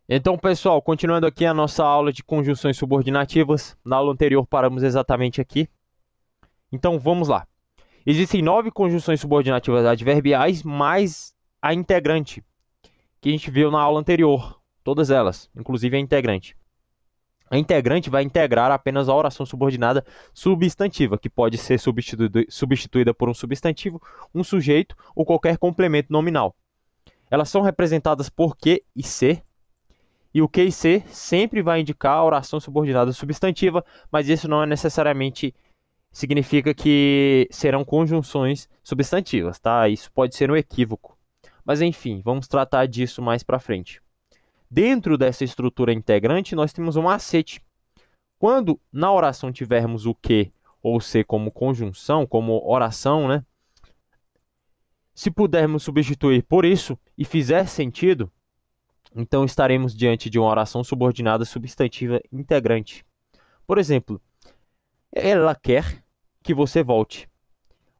Então, pessoal, continuando aqui a nossa aula de conjunções subordinativas. Na aula anterior paramos exatamente aqui. Então, vamos lá. Existem 9 conjunções subordinativas adverbiais, mais a integrante, que a gente viu na aula anterior. Todas elas, inclusive a integrante. A integrante vai integrar apenas a oração subordinada substantiva, que pode ser substituída por um substantivo, um sujeito ou qualquer complemento nominal. Elas são representadas por que e se. E o que e se sempre vai indicar a oração subordinada substantiva, mas isso não é necessariamente significa que serão conjunções substantivas, tá? Isso pode ser um equívoco. Mas enfim, vamos tratar disso mais para frente. Dentro dessa estrutura integrante, nós temos um macete. Quando na oração tivermos o que ou se como conjunção, como oração, né? Se pudermos substituir por isso e fizer sentido, então estaremos diante de uma oração subordinada substantiva integrante. Por exemplo, ela quer que você volte.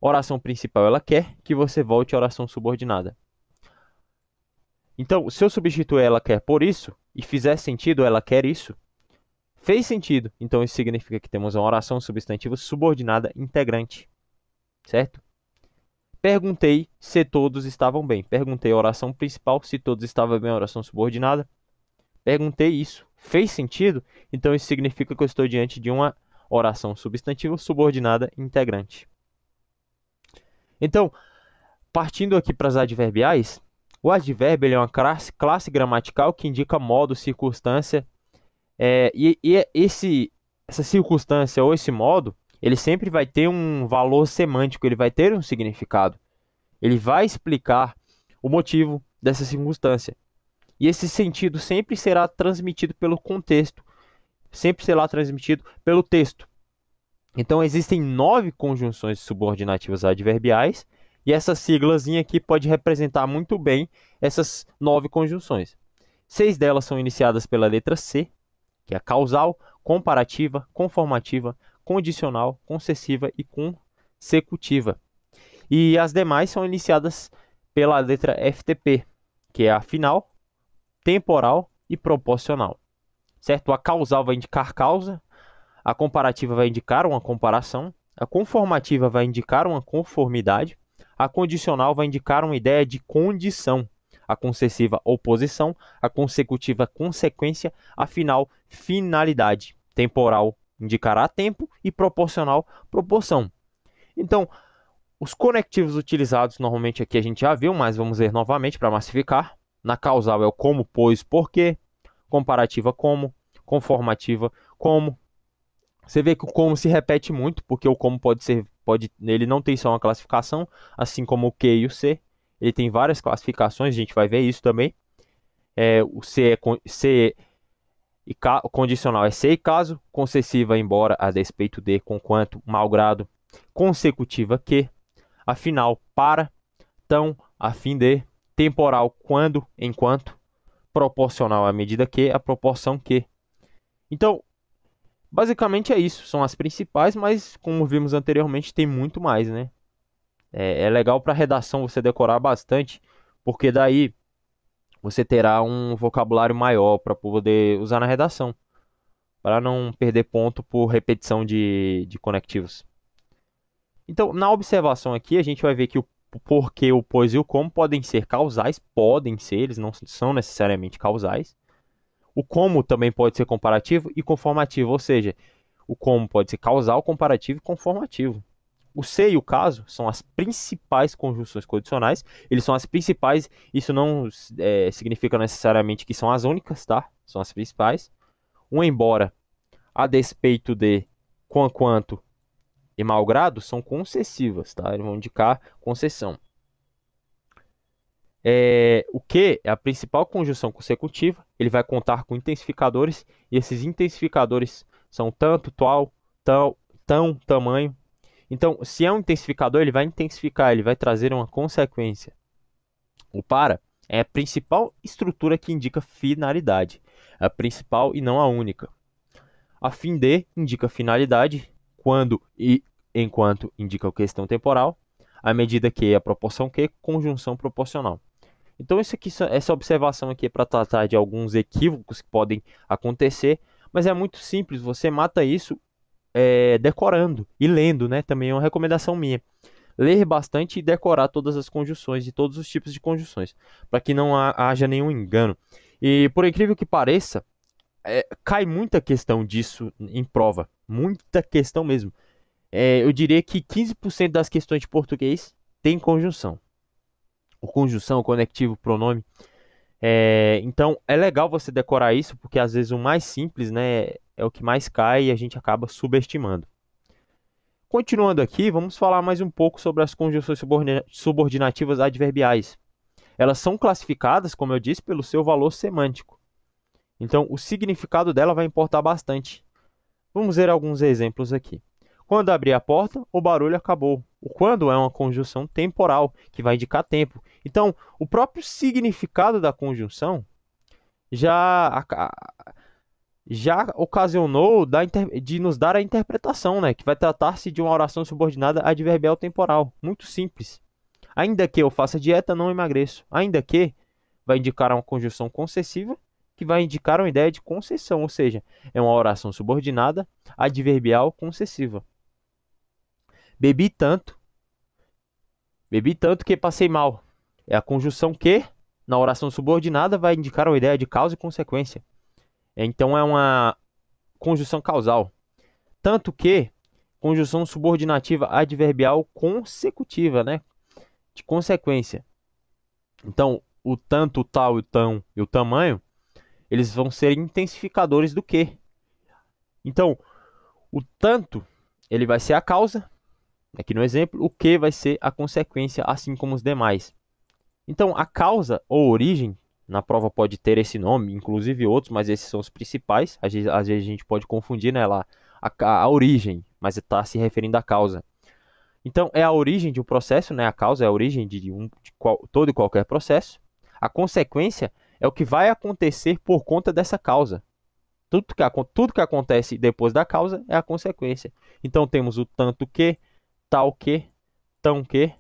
Oração principal, ela quer que você volte à oração subordinada. Então, se eu substituir ela quer por isso e fizer sentido, ela quer isso, fez sentido. Então, isso significa que temos uma oração substantiva subordinada integrante, certo? Perguntei se todos estavam bem. Perguntei a oração principal, se todos estavam bem, a oração subordinada. Perguntei isso. Fez sentido? Então isso significa que eu estou diante de uma oração substantiva subordinada integrante. Então, partindo aqui para as adverbiais, o advérbio é uma classe gramatical que indica modo, circunstância, essa circunstância ou esse modo, ele sempre vai ter um valor semântico, ele vai ter um significado. Ele vai explicar o motivo dessa circunstância. E esse sentido sempre será transmitido pelo contexto, sempre será transmitido pelo texto. Então, existem 9 conjunções subordinativas adverbiais, e essa siglazinha aqui pode representar muito bem essas 9 conjunções. 6 delas são iniciadas pela letra C, que é a causal, comparativa, conformativa, condicional, concessiva e consecutiva. E as demais são iniciadas pela letra FTP, que é a final, temporal e proporcional. Certo? A causal vai indicar causa, a comparativa vai indicar uma comparação, a conformativa vai indicar uma conformidade, a condicional vai indicar uma ideia de condição, a concessiva oposição, a consecutiva consequência, a final finalidade. Temporal indicará tempo e proporcional proporção. Então, os conectivos utilizados normalmente aqui a gente já viu, mas vamos ver novamente para massificar. Na causal é o como, pois, porquê, comparativa como, conformativa como. Você vê que o como se repete muito, porque o como ele não tem só uma classificação, assim como o que e o se. Ele tem várias classificações, a gente vai ver isso também. O se é condicional é se e caso, concessiva embora, a despeito de, conquanto, malgrado, consecutiva que, afinal, para, tão, a fim de, temporal, quando, enquanto, proporcional à medida que, a proporção que. Então, basicamente é isso, são as principais, mas como vimos anteriormente, tem muito mais, né? É legal para redação você decorar bastante, porque daí você terá um vocabulário maior para poder usar na redação, para não perder ponto por repetição de conectivos. Então, na observação aqui, a gente vai ver que o porquê, o pois e o como podem ser causais, podem ser, eles não são necessariamente causais. O como também pode ser comparativo e conformativo, ou seja, o como pode ser causal, comparativo e conformativo. O se e o caso são as principais conjunções condicionais, eles são as principais, isso não significa necessariamente que são as únicas, tá? São as principais. O embora, a despeito de, quanto e malgrado são concessivas, tá? Eles vão indicar concessão. O que é a principal conjunção consecutiva, ele vai contar com intensificadores, e esses intensificadores são tanto, tal, tal, tão, tamanho. Então, se é um intensificador, ele vai intensificar, ele vai trazer uma consequência. O para é a principal estrutura que indica finalidade, a principal e não a única. A fim de indica finalidade, quando e enquanto indica a questão temporal, a medida que, a proporção que, conjunção proporcional. Então essa observação aqui é para tratar de alguns equívocos que podem acontecer, mas é muito simples, você mata isso decorando e lendo, né? Também é uma recomendação minha. Ler bastante e decorar todas as conjunções de todos os tipos de conjunções, para que não haja nenhum engano. E por incrível que pareça, cai muita questão disso em prova, muita questão mesmo. Eu diria que 15% das questões de português tem conjunção. O conjunção, o conectivo, o pronome. Então é legal você decorar isso, porque às vezes o mais simples, né, é o que mais cai e a gente acaba subestimando. Continuando aqui, vamos falar mais um pouco sobre as conjunções subordinativas adverbiais. Elas são classificadas, como eu disse, pelo seu valor semântico. Então, o significado dela vai importar bastante. Vamos ver alguns exemplos aqui. Quando abrir a porta, o barulho acabou. O quando é uma conjunção temporal, que vai indicar tempo. Então, o próprio significado da conjunção já, já ocasionou de nos dar a interpretação, né? Que vai tratar-se de uma oração subordinada adverbial temporal. Muito simples. Ainda que eu faça dieta, não emagreço. Ainda que vai indicar uma conjunção concessiva, que vai indicar uma ideia de concessão, ou seja, é uma oração subordinada adverbial concessiva. Bebi tanto. Bebi tanto que passei mal. É a conjunção que, na oração subordinada, vai indicar uma ideia de causa e consequência. Então é uma conjunção causal. Tanto que, conjunção subordinativa adverbial consecutiva, né? De consequência. Então, o tanto, o tal, o tão e o tamanho, eles vão ser intensificadores do que. Então, o tanto, ele vai ser a causa, aqui no exemplo, o que vai ser a consequência, assim como os demais. Então, a causa ou origem, na prova pode ter esse nome, inclusive outros, mas esses são os principais. Às vezes a gente pode confundir, né, lá, a origem, mas está se referindo à causa. Então, é a origem de um processo, né? A causa é a origem todo e qualquer processo. A consequência é o que vai acontecer por conta dessa causa. Tudo que acontece depois da causa é a consequência. Então, temos o tanto que, tal que, tão que,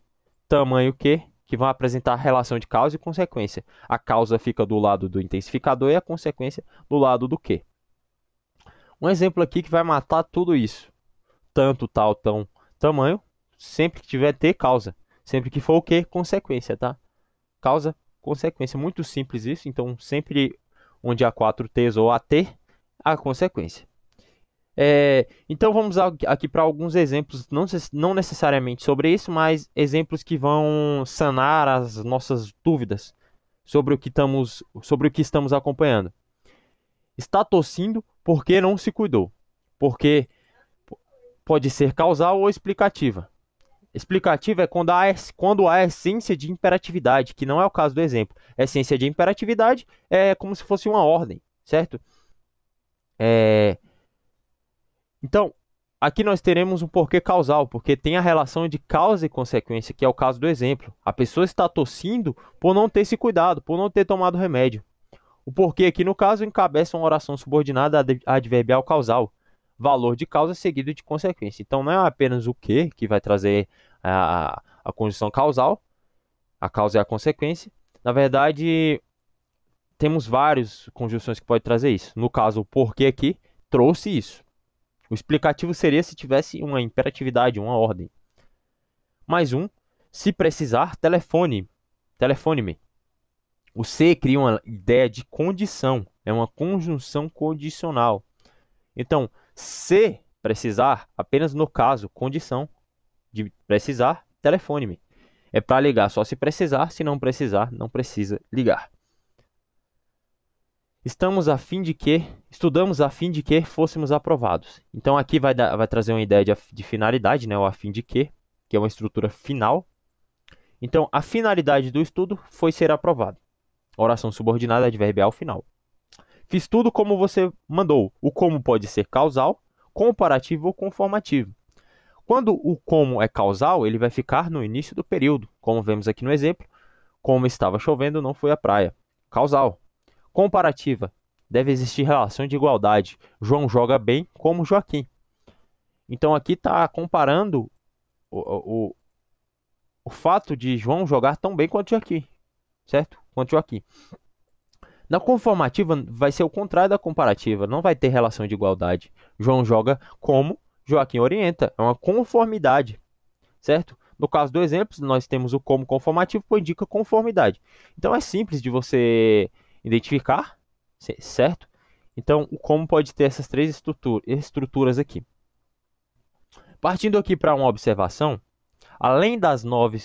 tamanho que vão apresentar a relação de causa e consequência. A causa fica do lado do intensificador e a consequência do lado do que. Um exemplo aqui que vai matar tudo isso. Tanto, tal, tão, tamanho. Sempre que tiver T, causa. Sempre que for o que, consequência, tá? Causa, consequência. Muito simples isso. Então, sempre onde há 4 T's ou AT, há consequência. Então, vamos aqui para alguns exemplos, não necessariamente sobre isso, mas exemplos que vão sanar as nossas dúvidas sobre sobre o que estamos acompanhando. Está tossindo porque não se cuidou. Porque pode ser causal ou explicativa. Explicativa é quando há essência de imperatividade, que não é o caso do exemplo. Essência de imperatividade é como se fosse uma ordem, certo? Então, aqui nós teremos um porquê causal, porque tem a relação de causa e consequência, que é o caso do exemplo. A pessoa está tossindo por não ter se cuidado, por não ter tomado remédio. O porquê aqui, no caso, encabeça uma oração subordinada adverbial causal. Valor de causa seguido de consequência. Então, não é apenas o que vai trazer a condição causal, a causa é a consequência. Na verdade, temos várias conjunções que podem trazer isso. No caso, o porquê aqui trouxe isso. O explicativo seria se tivesse uma imperatividade, uma ordem. Mais um, se precisar, telefone-me. O se cria uma ideia de condição, é uma conjunção condicional. Então, se precisar, apenas no caso, condição de precisar, telefone-me. É para ligar só se precisar, se não precisar, não precisa ligar. Estudamos a fim de que fôssemos aprovados. Então aqui vai trazer uma ideia de finalidade, né? O a fim de que é uma estrutura final. Então a finalidade do estudo foi ser aprovado. Oração subordinada adverbial final. Fiz tudo como você mandou. O como pode ser causal, comparativo ou conformativo. Quando o como é causal, ele vai ficar no início do período, como vemos aqui no exemplo. Como estava chovendo, não foi à praia. Causal. Comparativa. Deve existir relação de igualdade. João joga bem como Joaquim. Então aqui está comparando o fato de João jogar tão bem quanto Joaquim. certo? Quanto Joaquim. Na conformativa vai ser o contrário da comparativa, não vai ter relação de igualdade. João joga como Joaquim orienta, é uma conformidade, certo? No caso do exemplo, nós temos o como conformativo, que indica conformidade. Então é simples de você identificar, certo? Então o como pode ter essas três estruturas aqui. Partindo aqui para uma observação, além das nove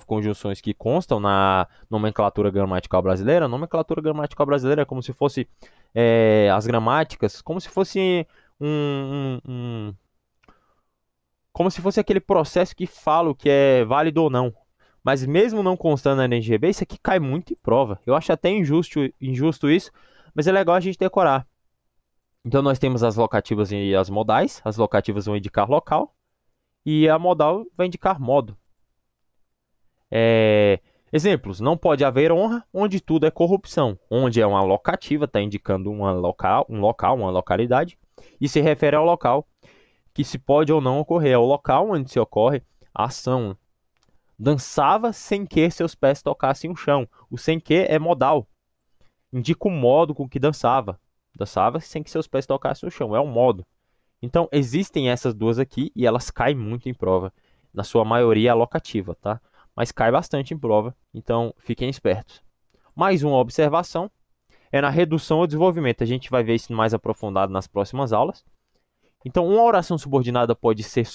conjunções que constam na nomenclatura gramatical brasileira, a nomenclatura gramatical brasileira é como se fosse as gramáticas, como se fosse como se fosse aquele processo que fala o que é válido ou não. Mas mesmo não constando na NGB, isso aqui cai muito em prova. Eu acho até injusto isso, mas é legal a gente decorar. Então nós temos as locativas e as modais. As locativas vão indicar local e a modal vai indicar modo. Exemplos, não pode haver honra onde tudo é corrupção. Onde é uma locativa, está indicando um local, uma localidade, e se refere ao local que se pode ou não ocorrer, é o local onde se ocorre a ação. Dançava sem que seus pés tocassem o chão. O sem que é modal, indica o modo com que dançava. Dançava sem que seus pés tocassem o chão, é o modo. Então existem essas duas aqui e elas caem muito em prova. Na sua maioria é locativa, tá? Mas cai bastante em prova, então fiquem espertos. Mais uma observação é na redução ou desenvolvimento. A gente vai ver isso mais aprofundado nas próximas aulas. Então, uma oração subordinada pode ser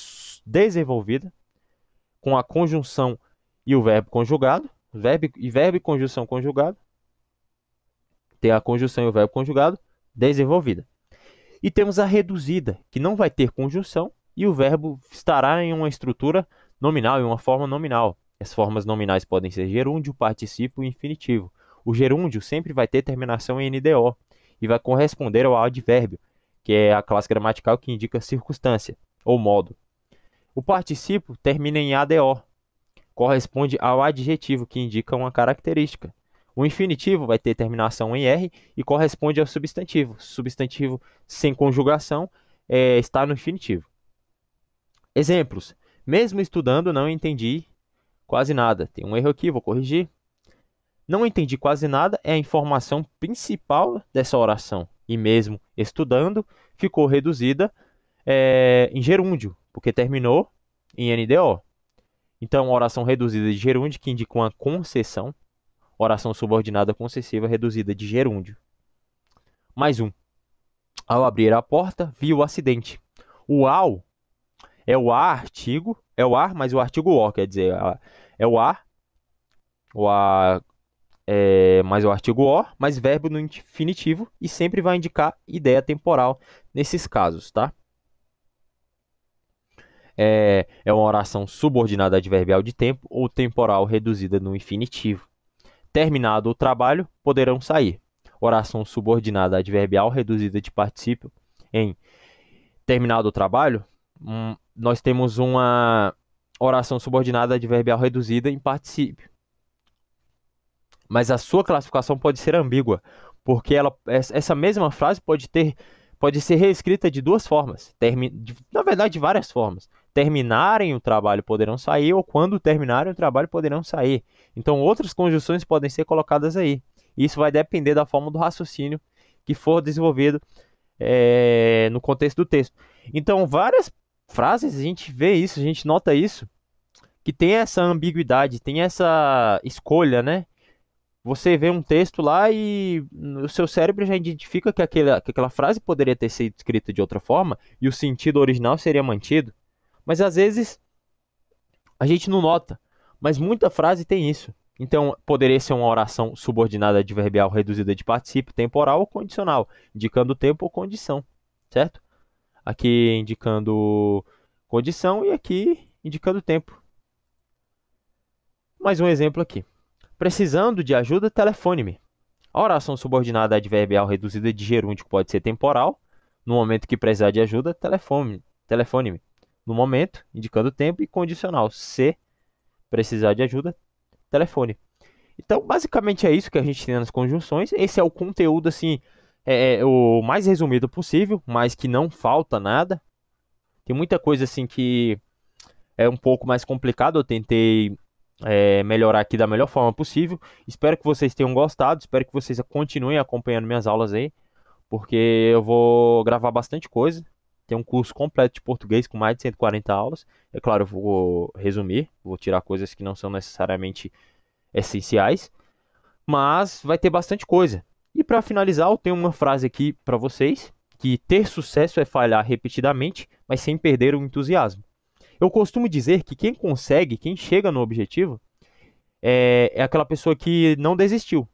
desenvolvida com a conjunção e o verbo conjugado. Verbo e conjunção conjugado. Tem a conjunção e o verbo conjugado desenvolvida. E temos a reduzida, que não vai ter conjunção e o verbo estará em uma estrutura nominal, em uma forma nominal. As formas nominais podem ser gerúndio, particípio e infinitivo. O gerúndio sempre vai ter terminação em NDO e vai corresponder ao advérbio, que é a classe gramatical que indica circunstância ou modo. O particípio termina em ADO, corresponde ao adjetivo que indica uma característica. O infinitivo vai ter terminação em R e corresponde ao substantivo. Substantivo sem conjugação está no infinitivo. Exemplos. Mesmo estudando, não entendi quase nada. Tem um erro aqui, vou corrigir. Não entendi quase nada é a informação principal dessa oração. E mesmo estudando, ficou reduzida em gerúndio, porque terminou em NDO. Então, oração reduzida de gerúndio, que indica uma concessão. Oração subordinada concessiva reduzida de gerúndio. Mais um. Ao abrir a porta, vi o acidente. O ao é o a artigo, é o ar, mas o artigo o, quer dizer, é o a mais o artigo o, mais verbo no infinitivo e sempre vai indicar ideia temporal nesses casos, tá? É uma oração subordinada adverbial de tempo ou temporal reduzida no infinitivo. Terminado o trabalho, poderão sair. Oração subordinada adverbial reduzida de particípio em terminado o trabalho, nós temos uma oração subordinada adverbial reduzida em particípio. Mas a sua classificação pode ser ambígua, porque essa mesma frase pode ser reescrita de duas formas. Na verdade, de várias formas. Terminarem o trabalho poderão sair, ou quando terminarem o trabalho poderão sair. Então, outras conjunções podem ser colocadas aí. Isso vai depender da forma do raciocínio que for desenvolvido no contexto do texto. Então, várias frases, a gente vê isso, a gente nota isso, que tem essa ambiguidade, tem essa escolha, né? Você vê um texto lá e o seu cérebro já identifica que aquela frase poderia ter sido escrita de outra forma e o sentido original seria mantido. Mas às vezes a gente não nota. Mas muita frase tem isso. Então poderia ser uma oração subordinada adverbial reduzida de particípio temporal ou condicional, indicando tempo ou condição, certo? Aqui indicando condição e aqui indicando tempo. Mais um exemplo aqui. Precisando de ajuda, telefone-me. A oração subordinada adverbial reduzida de gerúndio pode ser temporal. No momento que precisar de ajuda, telefone-me. No momento, indicando tempo, e condicional. Se precisar de ajuda, telefone. Então, basicamente é isso que a gente tem nas conjunções. Esse é o conteúdo, assim, o mais resumido possível, mas que não falta nada. Tem muita coisa, assim, que é um pouco mais complicado. Eu tentei melhorar aqui da melhor forma possível. Espero que vocês tenham gostado, espero que vocês continuem acompanhando minhas aulas aí, porque eu vou gravar bastante coisa. Tem um curso completo de português com mais de 140 aulas. É claro, eu vou resumir, vou tirar coisas que não são necessariamente essenciais, mas vai ter bastante coisa. E para finalizar, eu tenho uma frase aqui para vocês, que ter sucesso é falhar repetidamente, mas sem perder o entusiasmo. Eu costumo dizer que quem consegue, quem chega no objetivo, é aquela pessoa que não desistiu.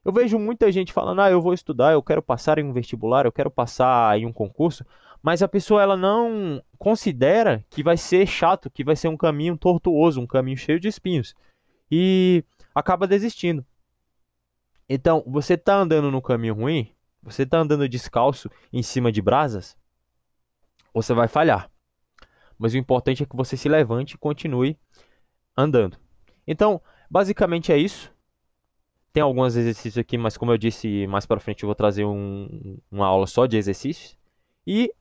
Eu vejo muita gente falando, eu vou estudar, eu quero passar em um vestibular, eu quero passar em um concurso, mas a pessoa ela não considera que vai ser chato, que vai ser um caminho tortuoso, um caminho cheio de espinhos, e acaba desistindo. Então, você está andando no caminho ruim, você está andando descalço em cima de brasas, você vai falhar. Mas o importante é que você se levante e continue andando. Então, basicamente é isso. Tem alguns exercícios aqui, mas como eu disse, mais para frente eu vou trazer uma aula só de exercícios. E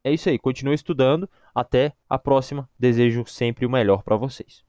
é isso aí, continue estudando. Até a próxima. Desejo sempre o melhor para vocês.